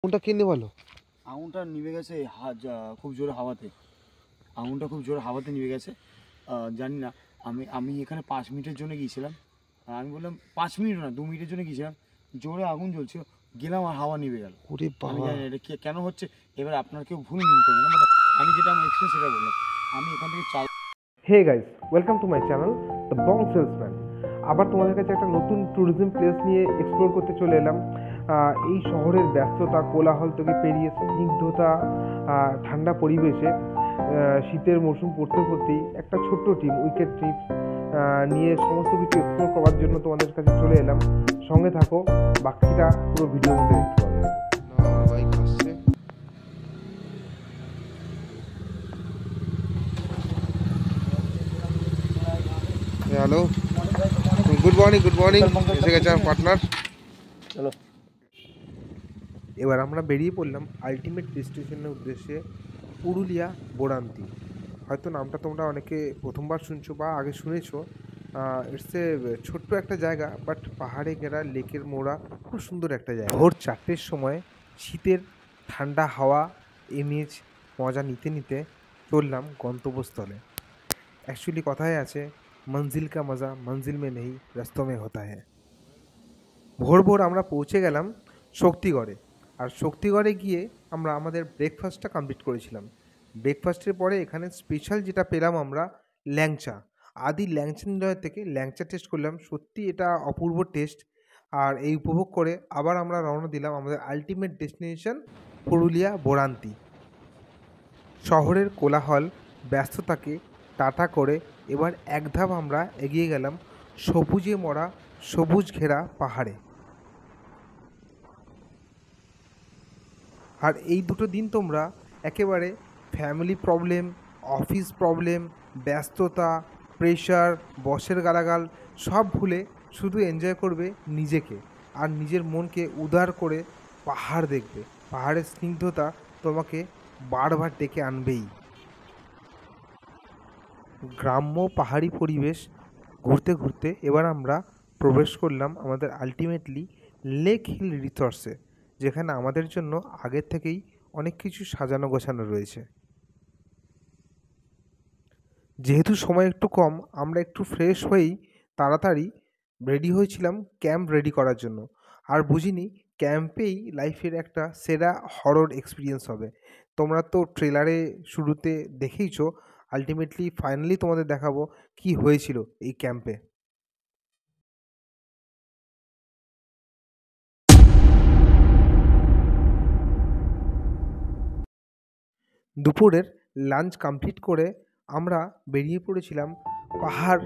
আগুনটা কিনে বলো। আগুনটা নিভে গেছে খুব জোরে হাওয়াতে। আগুনটা খুব জোরে হাওয়াতে নিভে গেছে। জানি না, আমি এখানে 5 মিনিটের জন্য গিয়েছিলাম। আমি বললাম 5 মিনিট না, 2 মিনিটের জন্য গিয়েছিলাম। জোরে আগুন জ্বলছিল, গেলাম আর হাওয়া নিভে গেল। ওরে আমি বাবা! জানি না এটা কেন হচ্ছে। এবার আপনার কেউ ভুল মিন করবে না, মানে আমি যেটা আমার এক্সপিরিয়েন্স সেটা বললাম। আমি এখান থেকে hey guys, welcome to my channel the Bong Salesman. আবার তোমাদের কাছে একটা নতুন ট্যুরিজম প্লেস নিয়ে এক্সপ্লোর করতে চলে এলাম। এই শহরের ব্যস্ততা কোলাহল থেকে পেরিয়ে স্নিগ্ধতা, ঠান্ডা পরিবেশে শীতের মৌসুম পড়তে পড়তেই একটা ছোট্ট টিম উইকেট ট্রিপস নিয়ে সমস্ত কিছু এক্সপ্লোর করার জন্য তোমাদের কাছে চলে এলাম। সঙ্গে থাকো, বাকিটা পুরো ভিডিওর মধ্যে দেখতে পাবে। বাইক আসছে। হ্যালো, গুড মর্নিং এসে গেছে আমার পার্টনার। চলো। এবার আমরা বেরিয়ে পড়লাম আলটিমেট ডেস্টিনেশনের উদ্দেশ্যে, পুরুলিয়া বোড়ান্তি। হয়তো নামটা তোমরা অনেকে প্রথমবার শুনছো বা আগে শুনেছো। ইটস এ ছোট্ট একটা জায়গা, বাট পাহাড়ে ঘেরা লেকের মোড়া, খুব সুন্দর একটা জায়গা। ভোর 4টের সময় শীতের ঠান্ডা হাওয়া ইমেজ মজা নিতে নিতে চললাম গন্তব্যস্থলে। অ্যাকচুয়ালি কথায় আছে, মঞ্জিল কা মজা মঞ্জিল মে নেই, রাস্তোं में होता है। ভোর ভোর আমরা পৌঁছে গেলাম শক্তিগড়ে। আর শক্তিগড়ে গিয়ে আমরা আমাদের ব্রেকফাস্টটা কমপ্লিট করেছিলাম। ব্রেকফাস্টের পরে এখানে স্পেশাল যেটা পেলাম আমরা, ল্যাংচা। আদি ল্যাংচা নিলয় থেকে ল্যাংচা টেস্ট করলাম, সত্যি এটা অপূর্ব টেস্ট। আর এই উপভোগ করে আবার আমরা রওনা দিলাম আমাদের আলটিমেট ডেস্টিনেশন পুরুলিয়া বোড়ান্তি। শহরের কোলাহল ব্যস্ততাকে টাটা করে এবার এক ধাপ আমরা এগিয়ে গেলাম সবুজে মরা সবুজ ঘেরা পাহাড়ে। আর এই দুটো দিন তোমরা একেবারে ফ্যামিলি প্রবলেম, অফিস প্রবলেম, ব্যস্ততা, প্রেশার, বসের গালাগাল সব ভুলে শুধু এনজয় করবে নিজেকে আর নিজের মনকে উদার করে পাহাড় দেখবে। পাহাড়ের স্নিগ্ধতা তোমাকে বারবার ডেকে আনবেই। গ্রাম্য পাহাড়ি পরিবেশ ঘুরতে ঘুরতে এবার আমরা প্রবেশ করলাম আমাদের আলটিমেটলি লেক হিল রিসর্টসে, যেখানে আমাদের জন্য আগের থেকেই অনেক কিছু সাজানো গোছানো রয়েছে। যেহেতু সময় একটু কম, আমরা একটু ফ্রেশ হয়েই তাড়াতাড়ি রেডি হয়েছিলাম ক্যাম্প রেডি করার জন্য। আর বুঝিনি ক্যাম্পেই লাইফের একটা সেরা হরর এক্সপিরিয়েন্স হবে। তোমরা তো ট্রেলারে শুরুতে দেখেইছো, আলটিমেটলি ফাইনালি তোমাদের দেখাবো কি হয়েছিল এই ক্যাম্পে। দুপুরের লাঞ্চ কমপ্লিট করে আমরা বেরিয়ে পড়েছিলাম পাহাড়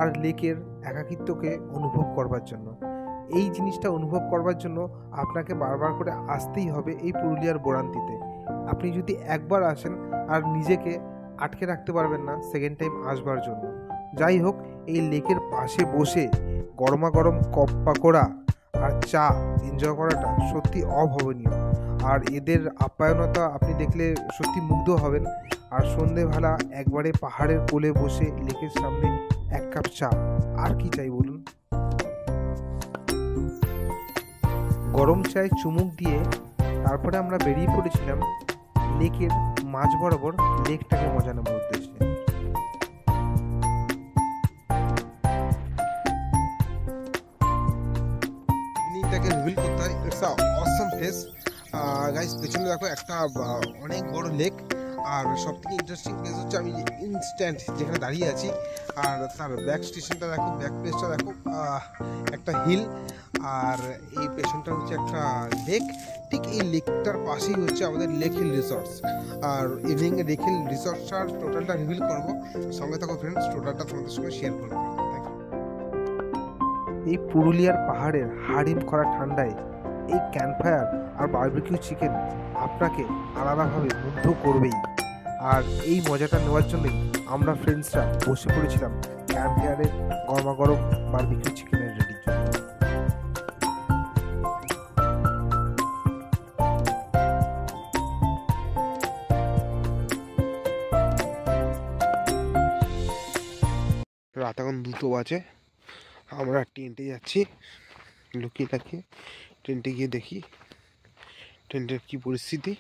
আর লেকের একাকিত্বকে অনুভব করবার জন্য। এই জিনিসটা অনুভব করবার জন্য আপনাকে বারবার করে আসতেই হবে এই পুরুলিয়ার বোড়ান্তিতে। আপনি যদি একবার আসেন আর নিজেকে আটকে রাখতে পারবেন না সেকেন্ড টাইম আসবার জন্য। যাই হোক, এই লেকের পাশে বসে গরমা গরম কপ পাকোড়া আর চা এনজয় করাটা সত্যি অভাবনীয়। আর এদের আপ্যায়নতা আপনি দেখলে সত্যি মুগ্ধ হবেন। আর সন্ধেবেলা একবারে পাহাড়ের কোলে বসে লেকের সামনে এক কাপ চা, আর কি চাই বলুন। গরম চায়ে চুমুক দিয়ে তারপরে আমরা বেরিয়ে পড়েছিলাম লেকের মাঝ বরাবর লেকটাকে মজা নেওয়ার উদ্দেশ্যে। জিনিসটাকে রিভিল করতে হয়, it's a awesome place. Guys, পেছনে দেখো একটা অনেক বড় লেক। আর সব থেকে ইন্টারেস্টিং প্লেস হচ্ছে আমি ইনস্ট্যান্ট যেখানে দাঁড়িয়ে আছি, আর তার ব্যাক স্টেশনটা দেখো, ব্যাক প্লেসটা দেখো, একটা হিল। আর এই পেছনটা হচ্ছে একটা লেক। ঠিক এই লেকটার পাশেই হচ্ছে আমাদের লেক হিল রিসর্টস। আর ইভিনিংয়ে লেক হিল রিসর্টসটার টোটালটা রিভিল করবো। সঙ্গে থাকো ফ্রেন্ডস, টোটালটা তোমাদের সঙ্গে শেয়ার করবো। এই পুরুলিয়ার পাহাড়ের হাড়িম করা ঠান্ডায় এই ক্যাম্পফায়ার আর বারবিকিউ চিকেন আপনাকে আলাদাভাবে মুগ্ধ করবেই। আর এই মজাটা নেওয়ার জন্যই আমরা ফ্রেন্ডসরা বসে পড়েছিলাম ক্যাম্পফায়ারের গরমাগরম বারবিকিউ চিকেনের রেডির জন্য। রাত এখন 2টো বাজে। আমরা টেন্টে যাচ্ছি, লুকিয়ে থাকি। টেন্টে গিয়ে দেখি টেন্টের কি পরিস্থিতি,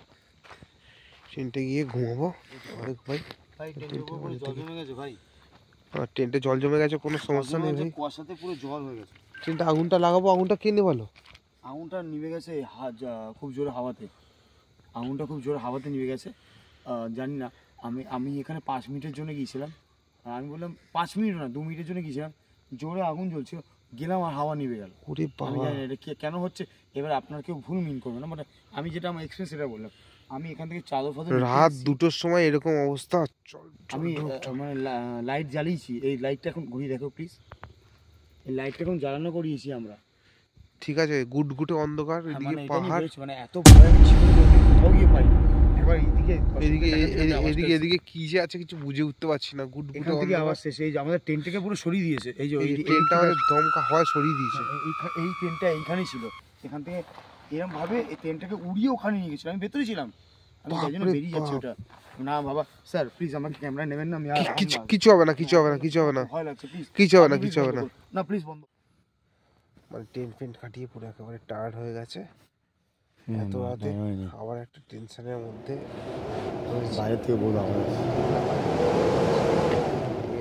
টেন্টে গিয়ে ঘুমাবো। অনেক ভাই ভাই টেন্টের উপর পুরো জল জমে গেছে ভাই, টেন্টে জল জমে গেছে, কোনো সমস্যা নেই ভাই। কুয়াশাতে পুরো জল হয়ে গেছে। টেন্টে আগুনটা লাগাবো, আগুনটা কে নেবালো? আগুনটা নিভে গেছে খুব জোরে হাওয়াতে, আগুনটা খুব জোরে হাওয়াতে নিভে গেছে। জানি না, আমি এখানে 5 মিনিটের জন্য গিয়েছিলাম। আমি বললাম 5 মিনিট না 2 মিনিটের জন্য গিয়েছিলাম, জোরে আগুন জ্বলছিল, গেলাম আর হাওয়া নিভে গেল। ওরে আমি বাবা, জানি না এটা কেন হচ্ছে। এবার আপনার কেউ ভুল মিন করবে না, মানে আমি যেটা আমার এক্সপিরিয়েন্স সেটা বললাম। আমি এখান থেকে চাদর ফাদর রাত 2টোর সময় এরকম অবস্থা। আমি মানে লাইট জ্বালিয়েছি, এই লাইটটা এখন ঘুরিয়ে দেখো প্লিজ, এই লাইটটা এখন জ্বালানো করিয়েছি আমরা। ঠিক আছে, গুটগুটে অন্ধকার, এদিকে মানে এটা নিয়ে পাহাড়, বেরোচ্ছি, মানে এত ভয়ানক ছিল যে আমি কোথাও গিয়ে পাই। এবার এইদিকে এদিকে কি যে আছে কিছু বুঝে উঠতে পারছি না। গুটগুটে এখান থেকে অন্ধকার, আওয়াজ শেষ। এই যে আমাদের টেন্টটাকে পুরো সরিয়ে দিয়েছে, এই যে এই ট্রেনটা আমাদের দমকা হয় সরিয়ে দিয়েছে। এই ট্রেনটা এইখানেই ছিল, এখান থেকে এরকম ভাবে এই ট্রেনটাকে উড়িয়ে ওখানে নিয়ে গেছিল। আমি ভেতরে ছিলাম, আমি তাই জন্য বাপরে বেরিয়ে যাচ্ছি ওটা। না বাবা স্যার প্লিজ আমাকে ক্যামেরা নেবেন না, আমি আর কিছু হবে না, কিছু হবে না, কিছু হবে না, ভয় লাগছে, প্লিজ কিছু হবে না, কিছু হবে না। না প্লিজ বন্ধ। মানে টেন্ট ফেন্ট কাটিয়ে পুরো একেবারে টায়ার্ড হয়ে গেছে এত রাতে, আবার একটা টেনশনের মধ্যে বাইরে থেকে বলবো আমার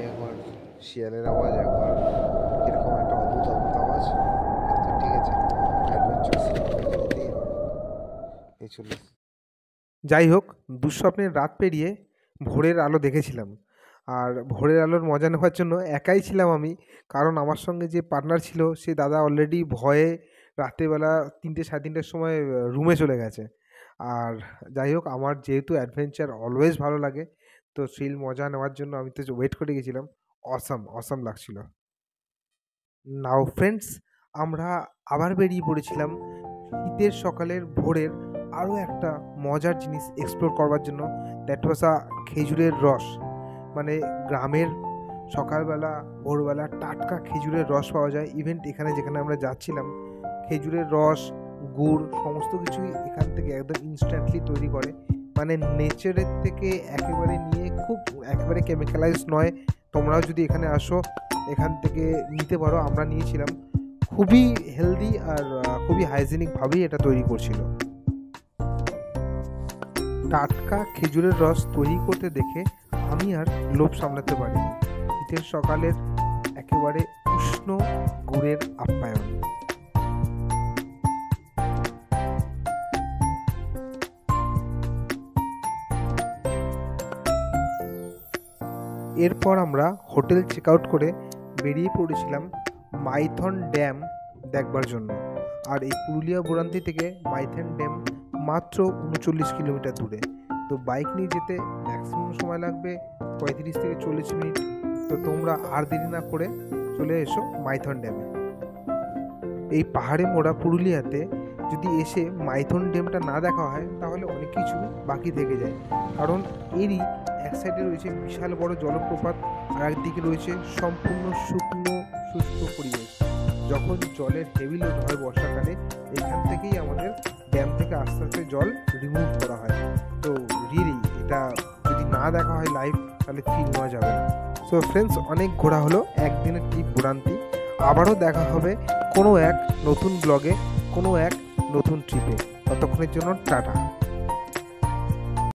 একবার শিয়ালের আওয়াজ, একবার এরকম একটা অদ্ভুত অদ্ভুত আওয়াজ। তো ঠিক আছে, এই চলে। যাই হোক, দুঃস্বপ্নের রাত পেরিয়ে ভোরের আলো দেখেছিলাম। আর ভোরের আলোর মজা নেওয়ার জন্য একাই ছিলাম আমি, কারণ আমার সঙ্গে যে পার্টনার ছিল সে দাদা অলরেডি ভয়ে রাত্রেবেলা 3টে 3:30টার সময় রুমে চলে গেছে। আর যাই হোক, আমার যেহেতু অ্যাডভেঞ্চার অলওয়েজ ভালো লাগে, তো সেই মজা নেওয়ার জন্য আমি তো ওয়েট করে গেছিলাম। অসাম লাগছিল। নাও ফ্রেন্ডস, আমরা আবার বেরিয়ে পড়েছিলাম শীতের সকালের ভোরের আরও একটা মজার জিনিস এক্সপ্লোর করবার জন্য। দ্যাট ওয়াজ খেজুরের রস। মানে গ্রামের সকালবেলা ভোরবেলা টাটকা খেজুরের রস পাওয়া যায়। ইভেন্ট এখানে যেখানে আমরা যাচ্ছিলাম, খেজুরের রস, গুড় সমস্ত কিছুই এখান থেকে একদম ইনস্ট্যান্টলি তৈরি করে। মানে নেচারের থেকে একেবারে নিয়ে, খুব একেবারে কেমিক্যালাইজড নয়। তোমরাও যদি এখানে আসো এখান থেকে নিতে পারো। আমরা নিয়েছিলাম, খুবই হেলদি আর খুবই হাইজেনিকভাবেই এটা তৈরি করছিল। টাটকা খেজুরের রস তৈরি করতে দেখে আমি আর লোভ সামলাতে পারিনি। শীতের সকালের একেবারে উষ্ণ গুড়ের আপ্যায়ন। এরপর আমরা হোটেল চেক আউট করে বেরিয়ে পড়েছিলাম মাইথন ড্যাম দেখবার জন্য। আর এই পুরুলিয়া বোরান্তি থেকে মাইথন ড্যাম মাত্র 39 কিলোমিটার দূরে। তো বাইক নিয়ে যেতে ম্যাক্সিমাম সময় লাগবে 35 থেকে 40 মিনিট। তো তোমরা আর দেরি না করে চলে এসো মাইথন ড্যামে। এই পাহাড়ে মোড়া পুরুলিয়াতে যদি এসে মাইথন ড্যামটা না দেখা হয় তাহলে অনেক কিছু বাকি থেকে যায়। কারণ এরই এক সাইডে রয়েছে বিশাল বড় জলপ্রপাত, আর একদিকে রয়েছে সম্পূর্ণ শুকনো শুষ্ক পরিবেশ। যখন জলের হেভি লোড হয় বর্ষাকালে, এখান থেকেই আমাদের ড্যাম থেকে আস্তে আস্তে জল রিমুভ করা হয়। তো রিয়েলি এটা যদি না দেখা হয় লাইভ তাহলে ফিল নেওয়া যাবে না। সো ফ্রেন্ডস, অনেক ঘোরা হলো একদিনের ট্রিপ বোরান্তি। আবারও দেখা হবে কোনো এক নতুন ব্লগে, কোনো এক নতুন ট্রিপে। ততক্ষণের জন্য টাটা।